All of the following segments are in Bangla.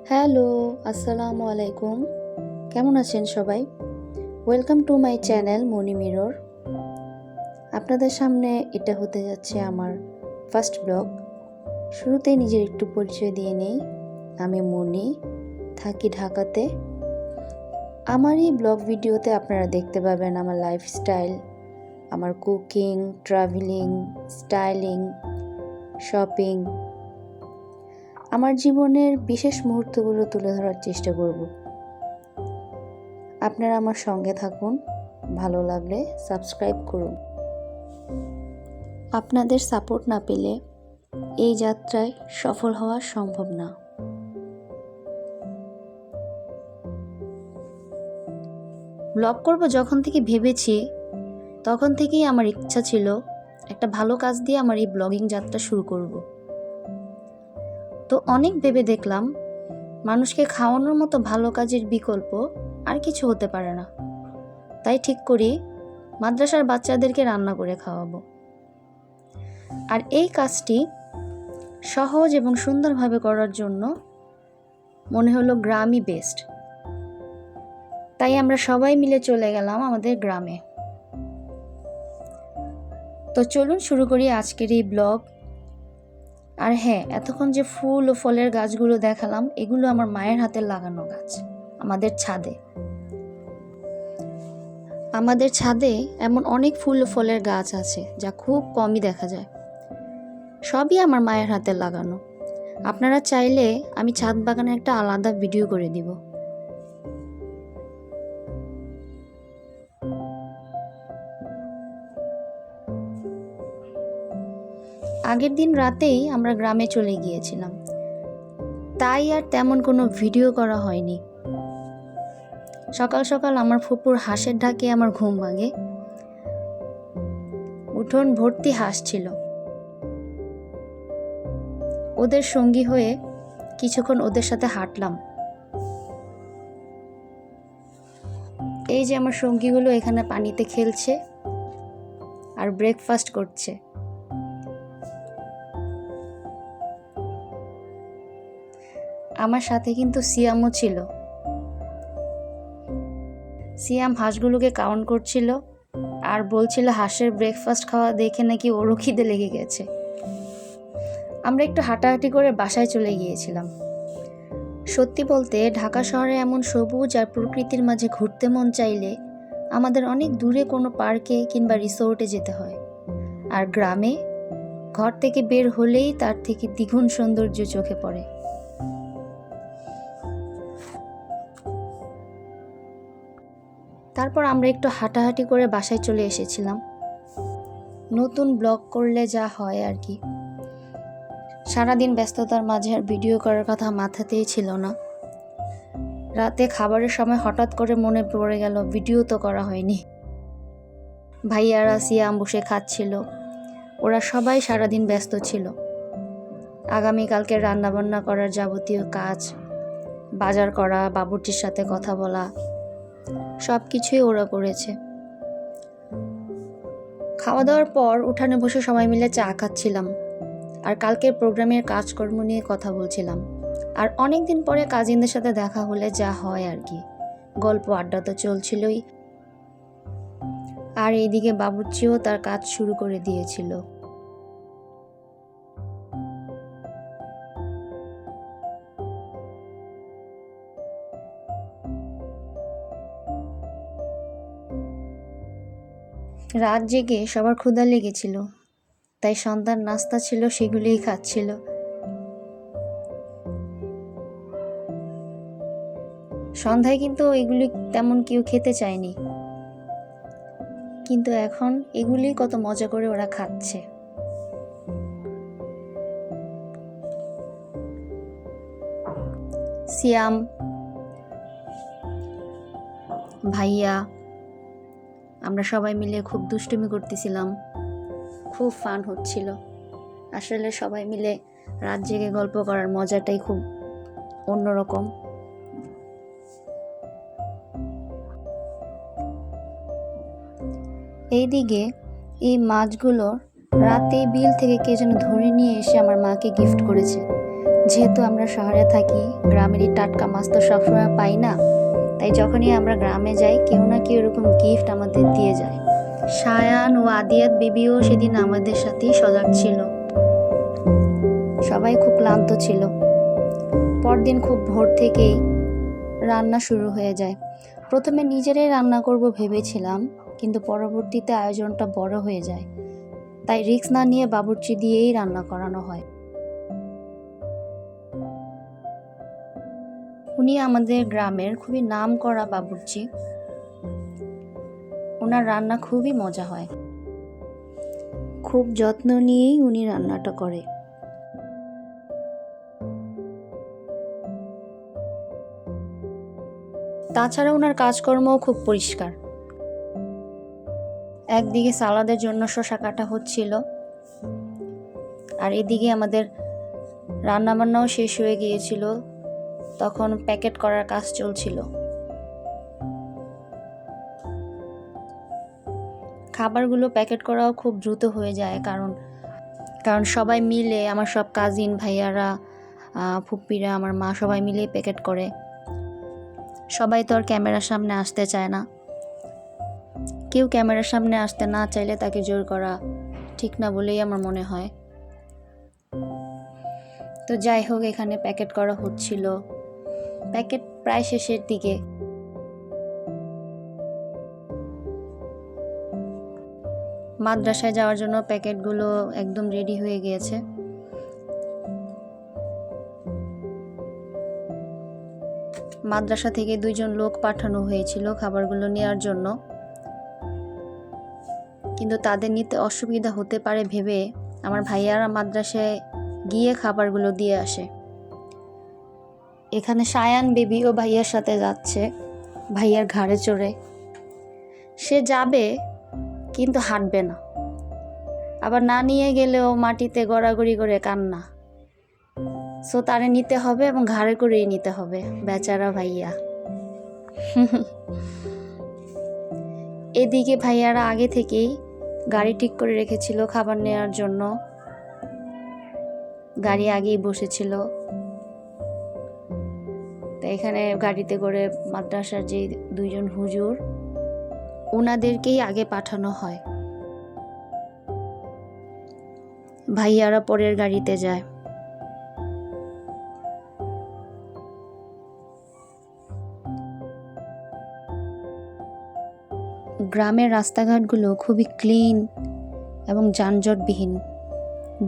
হ্যালো, আসসালামু আলাইকুম। কেমন আছেন সবাই? Welcome to my channel Moni mirror. আপনাদের সামনে এটা হতে যাচ্ছে আমার ফার্স্ট ব্লগ। শুরুতেই নিজের একটু পরিচয় দিয়ে নেই। আমি মনি, থাকি ঢাকাতে। আমার এই ব্লগ ভিডিওতে আপনারা দেখতে পাবেন আমার লাইফস্টাইল, আমার কুকিং, ট্রাভেলিং, স্টাইলিং, শপিং, আমার জীবনের বিশেষ মুহূর্তগুলো তুলে ধরার চেষ্টা করব। আপনারা আমার সঙ্গে থাকুন, ভালো লাগলে সাবস্ক্রাইব করুন। আপনাদের সাপোর্ট না পেলে এই যাত্রায় সফল হওয়া সম্ভব না। ব্লগ করব যখন থেকে ভেবেছি, তখন থেকেই আমার ইচ্ছা ছিল একটা ভালো কাজ দিয়ে আমার এই ব্লগিং যাত্রা শুরু করব। তো অনেক ভেবে দেখলাম মানুষকে খাওয়ানোর মতো ভালো কাজের বিকল্প আর কিছু হতে পারে না। তাই ঠিক করি মাদ্রাসার বাচ্চাদেরকে রান্না করে খাওয়াবো। আর এই কাজটি সহজ এবং সুন্দরভাবে করার জন্য মনে হলো গ্রামই বেস্ট। তাই আমরা সবাই মিলে চলে গেলাম আমাদের গ্রামে। তো চলুন শুরু করি আজকের এই ব্লগ। আর হ্যাঁ, এতক্ষণ যে ফুল ও ফলের গাছগুলো দেখালাম, এগুলো আমার মায়ের হাতের লাগানো গাছ আমাদের ছাদে। আমাদের ছাদে এমন অনেক ফুল ও ফলের গাছ আছে যা খুব কমই দেখা যায়। সবই আমার মায়ের হাতের লাগানো। আপনারা চাইলে আমি ছাদ বাগানের একটা আলাদা ভিডিও করে দিব। আগের দিন রাতেই আমরা গ্রামে চলে গিয়েছিলাম, তাই আর তেমন কোনো ভিডিও করা হয়নি। সকাল সকাল আমার ফুপুর হাঁসের ডাকে আমার ঘুম ভাঙে। উঠোন ভর্তি হাঁস ছিল। ওদের সঙ্গী হয়ে কিছুক্ষণ ওদের সাথে হাঁটলাম। এই যে আমার সঙ্গীগুলো এখানে পানিতে খেলছে আর ব্রেকফাস্ট করছে। আমার সাথে কিন্তু সিয়ামও ছিল। সিয়াম হাঁসগুলোকে কাউন্ট করছিল আর বলছিল হাঁসের ব্রেকফাস্ট খাওয়া দেখে নাকি ওরও খিদে লেগে গেছে। আমরা একটু হাঁটাহাঁটি করে বাসায় চলে গিয়েছিলাম। সত্যি বলতে ঢাকা শহরে এমন সবুজ আর প্রকৃতির মাঝে ঘুরতে মন চাইলে আমাদের অনেক দূরে কোনো পার্কে কিংবা রিসোর্টে যেতে হয়। আর গ্রামে ঘর থেকে বের হলেই তার থেকে দ্বিগুণ সৌন্দর্য চোখে পড়ে। তারপর আমরা একটু হাঁটাহাঁটি করে বাসায় চলে এসেছিলাম। নতুন ব্লগ করলে যা হয় আর কি। সারাদিন ব্যস্ততার মাঝে আর ভিডিও করার কথা মাথাতেই ছিল না। রাতে খাবারের সময় হঠাৎ করে মনে পড়ে গেল ভিডিও তো করা হয়নি। ভাইয়ারা সিয়াম বসে খাচ্ছিল। ওরা সবাই সারাদিন ব্যস্ত ছিল। আগামীকালকে রান্নাবান্না করার যাবতীয় কাজ, বাজার করা, বাবুর্চির সাথে কথা বলা, সব কিছুই ওরা করেছে। খাওয়া দাওয়ার পর উঠানে বসে সবাই মিলে চা খাচ্ছিলাম আর কালকের প্রোগ্রামের কাজকর্ম নিয়ে কথা বলছিলাম। আর অনেক দিন পরে কাজিনদের সাথে দেখা হলে যা হয় আর কি, গল্প আড্ডা তো চলছিলই। আর এইদিকে বাবুর্চিও তার কাজ শুরু করে দিয়েছিল। রাত জেগে সবার ক্ষুধা লেগেছিল, তাই সন্ধ্যার নাস্তা ছিল সেগুলিই খাচ্ছিল। সন্ধ্যায় কিন্তু এগুলি তেমন কেউ খেতে চায়নি, কিন্তু এখন এগুলি কত মজা করে ওরা খাচ্ছে। সিয়াম, ভাইয়া, আমরা সবাই মিলে খুব দুষ্টুমি করতেছিলাম। খুব ফান হচ্ছিল। আসলে সবাই মিলে রাত জেগে গল্প করার মজাটাই খুব অন্যরকম। এইদিকে এই মাছগুলো রাতে বিল থেকে কে যেন ধরে নিয়ে এসে আমার মাকে গিফট করেছে। যেহেতু আমরা শহরে থাকি, গ্রামেরই টাটকা মাছ তো সবসময় পাই না, তাই যখনই আমরা গ্রামে যাই কেউ না কেউ এরকম গিফট আমাদের দিয়ে যায়। সায়ান ও আদিয়াত বিবিও সেদিন আমাদের সাথেই সজাগ ছিল। সবাই খুব ক্লান্ত ছিল। পরদিন খুব ভোর থেকেই রান্না শুরু হয়ে যায়। প্রথমে নিজেরাই রান্না করব ভেবেছিলাম, কিন্তু পরবর্তীতে আয়োজনটা বড় হয়ে যায়, তাই রিস্ক না নিয়ে বাবুর্চি দিয়েই রান্না করানো হয়। উনি আমাদের গ্রামের খুবই নামকরা বাবুর্চি। ওনার রান্না খুবই মজা হয়, খুব যত্ন নিয়েই উনি রান্নাটা করে। তাছাড়া ওনার কাজকর্মও খুব পরিষ্কার। একদিকে সালাদের জন্য শসা কাটা হচ্ছিল, আর এদিকে আমাদের রান্নাবান্নাও শেষ হয়ে গিয়েছিল, তখন প্যাকেট করার কাজ চলছিল। খাবারগুলো প্যাকেট করাও খুব দ্রুত হয়ে যায়, কারণ সবাই মিলে, আমার সব কাজিন ভাইয়ারা, ফুপ্পিরা, আমার মা সবাই মিলেই প্যাকেট করে। সবাই তো আর ক্যামেরার সামনে আসতে চায় না। কেউ ক্যামেরার সামনে আসতে না চাইলে তাকে জোর করা ঠিক না বলেই আমার মনে হয়। তো যাই হোক, এখানে প্যাকেট করা হচ্ছিল, প্যাকেট প্রায় শেষের দিকে। মাদ্রাসায় যাওয়ার জন্য প্যাকেটগুলো একদম রেডি হয়ে গিয়েছে। মাদ্রাসা থেকে 2 জন লোক পাঠানো হয়েছিল খাবারগুলো নেওয়ার জন্য, কিন্তু তাদের নিতে অসুবিধা হতে পারে ভেবে আমার ভাইয়ারা মাদ্রাসায় গিয়ে খাবারগুলো দিয়ে আসে। এখানে সায়ান বেবিও ভাইয়ার সাথে যাচ্ছে, ভাইয়ার ঘাড়ে চড়ে। সে যাবে কিন্তু হাঁটবে না, আবার না নিয়ে গেলেও মাটিতে গড়াগড়ি করে কান্না। সো তারে নিতে হবে এবং ঘাড়ে করেই নিতে হবে, বেচারা ভাইয়া। এদিকে ভাইয়ারা আগে থেকেই গাড়ি ঠিক করে রেখেছিল খাবার নেওয়ার জন্য, গাড়ি আগেই বসেছিল। তো এখানে গাড়িতে করে মাদ্রাসার যে 2 জন হুজুর, ওনাদেরকেই আগে পাঠানো হয়, ভাইয়ারা পরের গাড়িতে যায়। গ্রামের রাস্তাঘাটগুলো খুবই ক্লিন এবং যানজটবিহীন,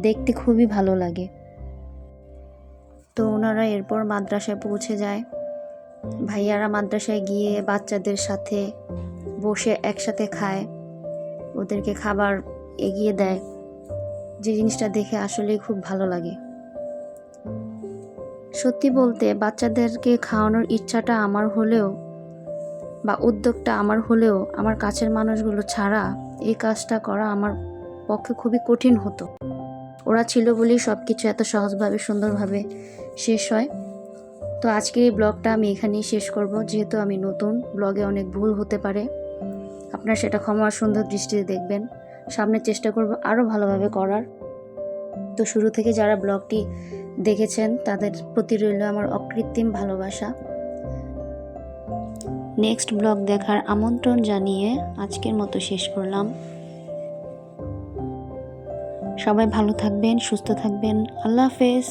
দেখতে খুবই ভালো লাগে। তো ওনারা এরপর মাদ্রাসায় পৌঁছে যায়। ভাইয়ারা মাদ্রাসায় গিয়ে বাচ্চাদের সাথে বসে একসাথে খায়, ওদেরকে খাবার এগিয়ে দেয়, যে জিনিসটা দেখে আসলেই খুব ভালো লাগে। সত্যি বলতে বাচ্চাদেরকে খাওয়ানোর ইচ্ছাটা আমার হলেও বা উদ্যোগটা আমার হলেও, আমার কাছের মানুষগুলো ছাড়া এই কাজটা করা আমার পক্ষে খুবই কঠিন হতো। ওরা ছিল বলেই সব কিছু এত সহজভাবে সুন্দরভাবে শেষ হয়। তো আজকের এই ব্লগটা আমি এখানেই শেষ করব, যেহেতু আমি নতুন, ব্লগে অনেক ভুল হতে পারে, আপনারা সেটা ক্ষমা সুন্দর দৃষ্টিতে দেখবেন। সামনে চেষ্টা করব আরও ভালোভাবে করার। তো শুরু থেকে যারা ব্লগটি দেখেছেন তাদের প্রতি রইল আমার অকৃত্রিম ভালোবাসা। নেক্সট ব্লগ দেখার আমন্ত্রণ জানিয়ে আজকের মতো শেষ করলাম। সবাই ভালো থাকবেন, সুস্থ থাকবেন। আল্লাহ হাফেজ।